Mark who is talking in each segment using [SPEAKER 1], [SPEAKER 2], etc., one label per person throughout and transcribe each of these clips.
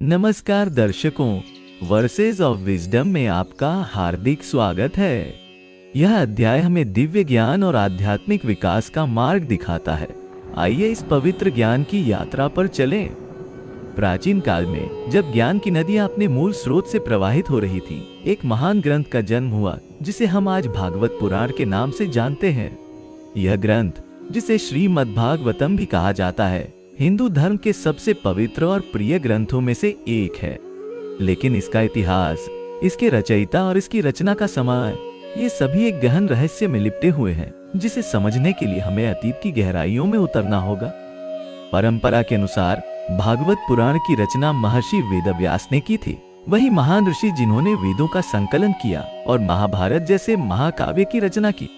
[SPEAKER 1] नमस्कार दर्शकों, versus of wisdom में आपका हार्दिक स्वागत है। यह अध्याय हमें दिव्य ज्ञान और आध्यात्मिक विकास का मार्ग दिखाता है। आइए इस पवित्र ज्ञान की यात्रा पर चलें। प्राचीन काल में जब ज्ञान की नदियां अपने मूल स्रोत से प्रवाहित हो रही थी, एक महान ग्रंथ का जन्म हुआ जिसे हम आज भागवत पुराण के नाम से जानते हैं। यह ग्रंथ, जिसे श्रीमद्भागवतम भी कहा जाता है, हिंदू धर्म के सबसे पवित्र और प्रिय ग्रंथों में से एक है। लेकिन इसका इतिहास, इसके रचयिता और इसकी रचना का समय, ये सभी एक गहन रहस्य में लिपटे हुए हैं, जिसे समझने के लिए हमें अतीत की गहराइयों में उतरना होगा। परंपरा के अनुसार भागवत पुराण की रचना महर्षि वेदव्यास ने की थी। वही महान ऋषि जिन्होंने वेदों का संकलन किया और महाभारत जैसे महाकाव्य की रचना की।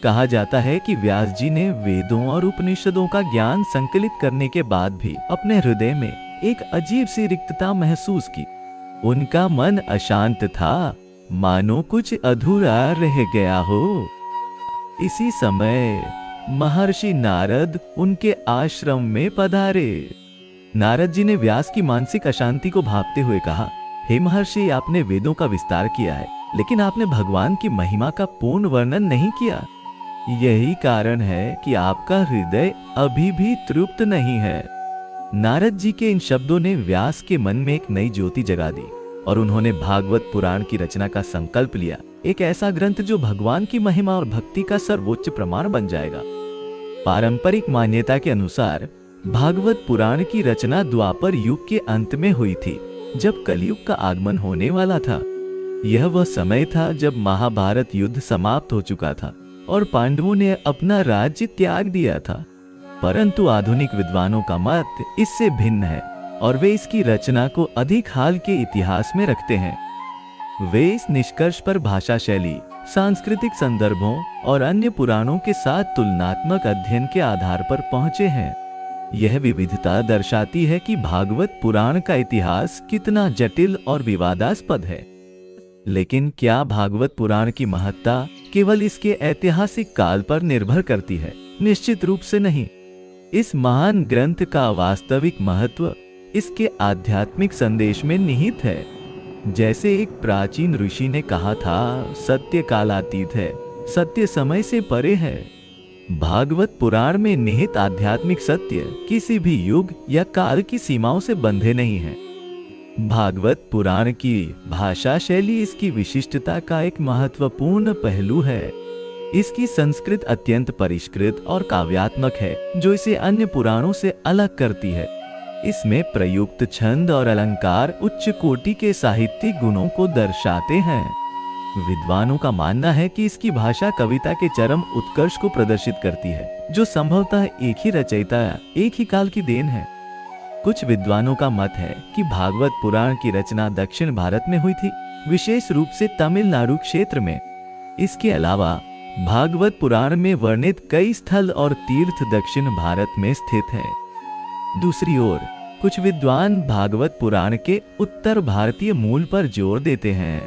[SPEAKER 1] कहा जाता है कि व्यास जी ने वेदों और उपनिषदों का ज्ञान संकलित करने के बाद भी अपने हृदय में एक अजीब सी रिक्तता महसूस की। उनका मन अशांत था, मानो कुछ अधूरा रह गया हो। इसी समय महर्षि नारद उनके आश्रम में पधारे। नारद जी ने व्यास की मानसिक अशांति को भांपते हुए कहा, हे महर्षि, आपने वेदों का विस्तार किया है, लेकिन आपने भगवान की महिमा का पूर्ण वर्णन नहीं किया। यही कारण है कि आपका हृदय अभी भी तृप्त नहीं है। नारद जी के इन शब्दों ने व्यास के मन में एक नई ज्योति जगा दी और उन्होंने भागवत पुराण की रचना का संकल्प लिया। एक ऐसा ग्रंथ जो भगवान की महिमा और भक्ति का सर्वोच्च प्रमाण बन जाएगा। पारंपरिक मान्यता के अनुसार भागवत पुराण की रचना द्वापर युग के अंत में हुई थी, जब कलयुग का आगमन होने वाला था। यह वह समय था जब महाभारत युद्ध समाप्त हो चुका था और पांडवों ने अपना राज्य त्याग दिया था। परंतु आधुनिक विद्वानों का मत इससे भिन्न है और वे इसकी रचना को अधिक हाल के इतिहास में रखते हैं। वे इस निष्कर्ष पर भाषा शैली, सांस्कृतिक संदर्भों और अन्य पुराणों के साथ तुलनात्मक अध्ययन के आधार पर पहुंचे हैं। यह विविधता दर्शाती है कि भागवत पुराण का इतिहास कितना जटिल और विवादास्पद है। लेकिन क्या भागवत पुराण की महत्ता केवल इसके ऐतिहासिक काल पर निर्भर करती है? निश्चित रूप से नहीं। इस महान ग्रंथ का वास्तविक महत्व इसके आध्यात्मिक संदेश में निहित है। जैसे एक प्राचीन ऋषि ने कहा था, सत्य कालातीत है, सत्य समय से परे है। भागवत पुराण में निहित आध्यात्मिक सत्य किसी भी युग या काल की सीमाओं से बंधे नहीं है। भागवत पुराण की भाषा शैली इसकी विशिष्टता का एक महत्वपूर्ण पहलू है। इसकी संस्कृत अत्यंत परिष्कृत और काव्यात्मक है, जो इसे अन्य पुराणों से अलग करती है। इसमें प्रयुक्त छंद और अलंकार उच्च कोटि के साहित्यिक गुणों को दर्शाते हैं। विद्वानों का मानना है कि इसकी भाषा कविता के चरम उत्कर्ष को प्रदर्शित करती है, जो संभवतः एक ही रचयिता, एक ही काल की देन है। कुछ विद्वानों का मत है कि भागवत पुराण की रचना दक्षिण भारत में हुई थी, विशेष रूप से तमिलनाडु क्षेत्र में। इसके अलावा भागवत पुराण में वर्णित कई स्थल और तीर्थ दक्षिण भारत में स्थित हैं। दूसरी ओर कुछ विद्वान भागवत पुराण के उत्तर भारतीय मूल पर जोर देते हैं।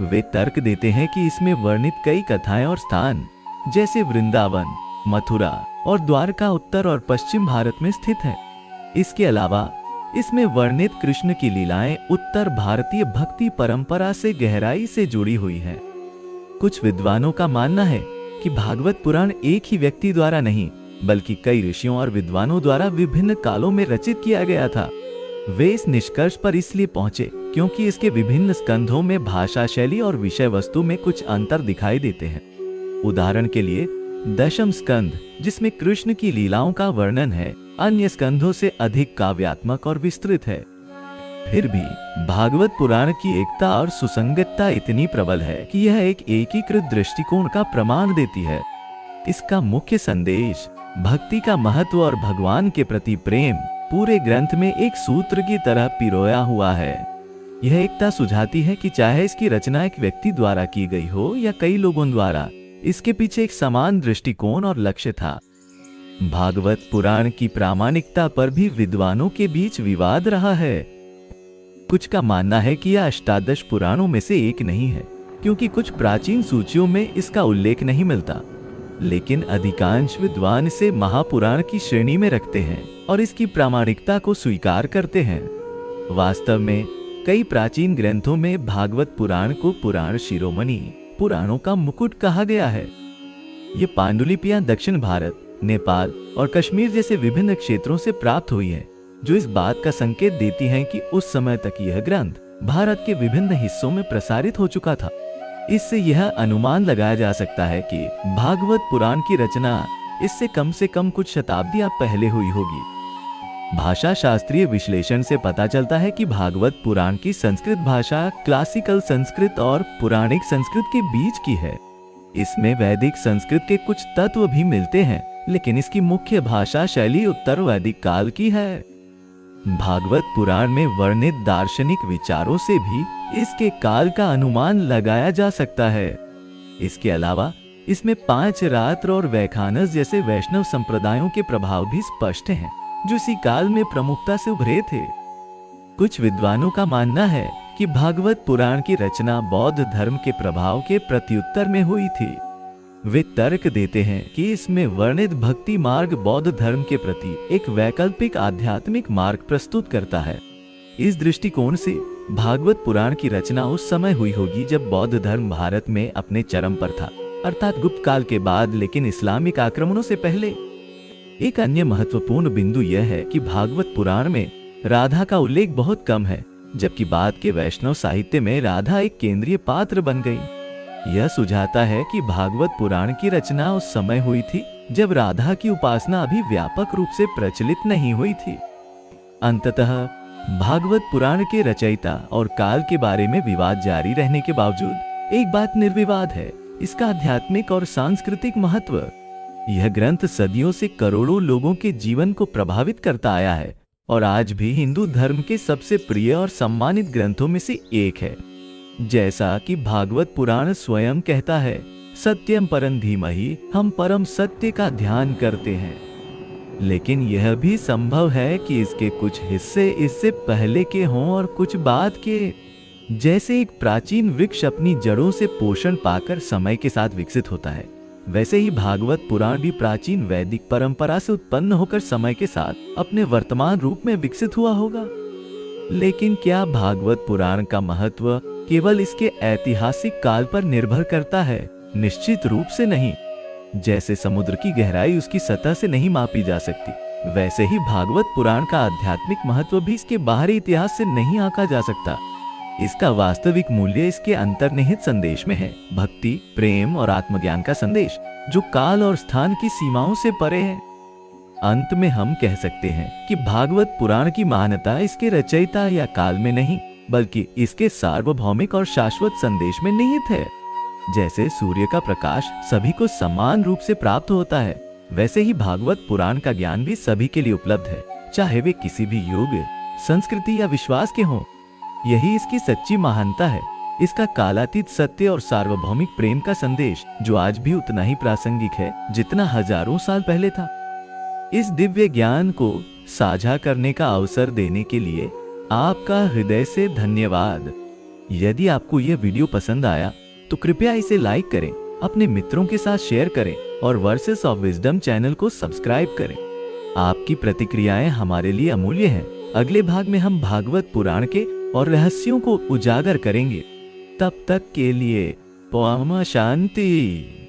[SPEAKER 1] वे तर्क देते हैं कि इसमें वर्णित कई कथाएं और स्थान, जैसे वृंदावन, मथुरा और द्वारका, उत्तर और पश्चिम भारत में स्थित है। इसके अलावा इसमें वर्णित कृष्ण की लीलाएं उत्तर भारतीय भक्ति परंपरा से गहराई से जुड़ी हुई हैं। कुछ विद्वानों का मानना है कि भागवत पुराण एक ही व्यक्ति द्वारा नहीं, बल्कि कई ऋषियों और विद्वानों द्वारा विभिन्न कालों में रचित किया गया था। वे इस निष्कर्ष पर इसलिए पहुंचे क्योंकि इसके विभिन्न स्कंधों में भाषा शैली और विषय वस्तु में कुछ अंतर दिखाई देते हैं। उदाहरण के लिए दशम स्कंध, जिसमें कृष्ण की लीलाओं का वर्णन है, अन्य स्कंधों से अधिक काव्यात्मक और विस्तृत है। फिर भी भागवत पुराण की एकता और सुसंगतता इतनी प्रबल है कि यह एक एकीकृत दृष्टिकोण का प्रमाण देती है। इसका मुख्य संदेश, भक्ति का महत्व और भगवान के प्रति प्रेम, पूरे ग्रंथ में एक सूत्र की तरह पिरोया हुआ है। यह एकता सुझाती है कि चाहे इसकी रचना एक व्यक्ति द्वारा की गई हो या कई लोगों द्वारा, इसके पीछे एक समान दृष्टिकोण और लक्ष्य था। भागवत पुराण की प्रामाणिकता पर भी विद्वानों के बीच विवाद रहा है। कुछ का मानना है कि यह अष्टादश पुराणों में से एक नहीं है, क्योंकि कुछ प्राचीन सूचियों में इसका उल्लेख नहीं मिलता। लेकिन अधिकांश विद्वान इसे महापुराण की श्रेणी में रखते हैं और इसकी प्रामाणिकता को स्वीकार करते हैं। वास्तव में कई प्राचीन ग्रंथों में भागवत पुराण को पुराण शिरोमणि, पुराणों का मुकुट कहा गया है। ये पांडुलिपियां दक्षिण भारत, नेपाल और कश्मीर जैसे विभिन्न क्षेत्रों से प्राप्त हुई है, जो इस बात का संकेत देती हैं कि उस समय तक यह ग्रंथ भारत के विभिन्न हिस्सों में प्रसारित हो चुका था। इससे यह अनुमान लगाया जा सकता है कि भागवत पुराण की रचना इससे कम से कम कुछ शताब्दियां पहले हुई होगी। भाषा शास्त्रीय विश्लेषण से पता चलता है कि भागवत पुराण की संस्कृत भाषा क्लासिकल संस्कृत और पौराणिक संस्कृत के बीच की है। इसमें वैदिक संस्कृत के कुछ तत्व भी मिलते हैं, लेकिन इसकी मुख्य भाषा शैली उत्तर वैदिक काल की है। भागवत पुराण में वर्णित दार्शनिक विचारों से भी इसके काल का अनुमान लगाया जा सकता है। इसके अलावा इसमें पांच रात्र और वैखानस जैसे वैष्णव संप्रदायों के प्रभाव भी स्पष्ट हैं, जो इसी काल में प्रमुखता से उभरे थे। कुछ विद्वानों का मानना है कि भागवत पुराण की रचना बौद्ध धर्म के प्रभाव के प्रत्युत्तर में हुई थी। वे तर्क देते हैं कि इसमें वर्णित भक्ति मार्ग बौद्ध धर्म के प्रति एक वैकल्पिक आध्यात्मिक मार्ग प्रस्तुत करता है। इस दृष्टिकोण से भागवत पुराण की रचना उस समय हुई होगी जब बौद्ध धर्म भारत में अपने चरम पर था, अर्थात गुप्त काल के बाद, लेकिन इस्लामिक आक्रमणों से पहले। एक अन्य महत्वपूर्ण बिंदु यह है कि भागवत पुराण में राधा का उल्लेख बहुत कम है, जबकि बाद के वैष्णव साहित्य में राधा एक केंद्रीय पात्र बन गई। यह सुझाता है कि भागवत पुराण की रचना उस समय हुई थी जब राधा की उपासना अभी व्यापक रूप से प्रचलित नहीं हुई थी। अंततः भागवत पुराण के रचयिता और काल के बारे में विवाद जारी रहने के बावजूद एक बात निर्विवाद है, इसका आध्यात्मिक और सांस्कृतिक महत्व। यह ग्रंथ सदियों से करोड़ों लोगों के जीवन को प्रभावित करता आया है और आज भी हिंदू धर्म के सबसे प्रिय और सम्मानित ग्रंथों में से एक है। जैसा कि भागवत पुराण स्वयं कहता है, सत्यम परम धीमहि, हम परम सत्य का ध्यान करते हैं। लेकिन यह भी संभव है कि इसके कुछ हिस्से इससे पहले के हों और कुछ बाद के। जैसे एक प्राचीन वृक्ष अपनी जड़ों से पोषण पाकर समय के साथ विकसित होता है, वैसे ही भागवत पुराण भी प्राचीन वैदिक परंपरा से उत्पन्न होकर समय के साथ अपने वर्तमान रूप में विकसित हुआ होगा। लेकिन क्या भागवत पुराण का महत्व केवल इसके ऐतिहासिक काल पर निर्भर करता है? निश्चित रूप से नहीं। जैसे समुद्र की गहराई उसकी सतह से नहीं मापी जा सकती, वैसे ही भागवत पुराण का आध्यात्मिक महत्व भी इसके बाहरी इतिहास से नहीं आंका जा सकता। इसका वास्तविक मूल्य इसके अंतर्निहित संदेश में है, भक्ति, प्रेम और आत्मज्ञान का संदेश, जो काल और स्थान की सीमाओं से परे है। अंत में हम कह सकते हैं कि भागवत पुराण की महानता इसके रचयिता या काल में नहीं, बल्कि इसके सार्वभौमिक और शाश्वत संदेश में निहित है। जैसे सूर्य का प्रकाश सभी को समान रूप से प्राप्त होता है, वैसे ही भागवत पुराण का ज्ञान भी सभी के लिए उपलब्ध है, चाहे वे किसी भी युग, संस्कृति या विश्वास के हों। यही इसकी सच्ची महानता है, इसका कालातीत सत्य और सार्वभौमिक प्रेम का संदेश, जो आज भी उतना ही प्रासंगिक है जितना हजारों साल पहले था। इस दिव्य ज्ञान को साझा करने का अवसर देने के लिए आपका हृदय से धन्यवाद। यदि आपको यह वीडियो पसंद आया तो कृपया इसे लाइक करें, अपने मित्रों के साथ शेयर करें और वर्सेस ऑफ विजडम चैनल को सब्सक्राइब करें। आपकी प्रतिक्रियाएं हमारे लिए अमूल्य हैं। अगले भाग में हम भागवत पुराण के और रहस्यों को उजागर करेंगे। तब तक के लिए परम शांति।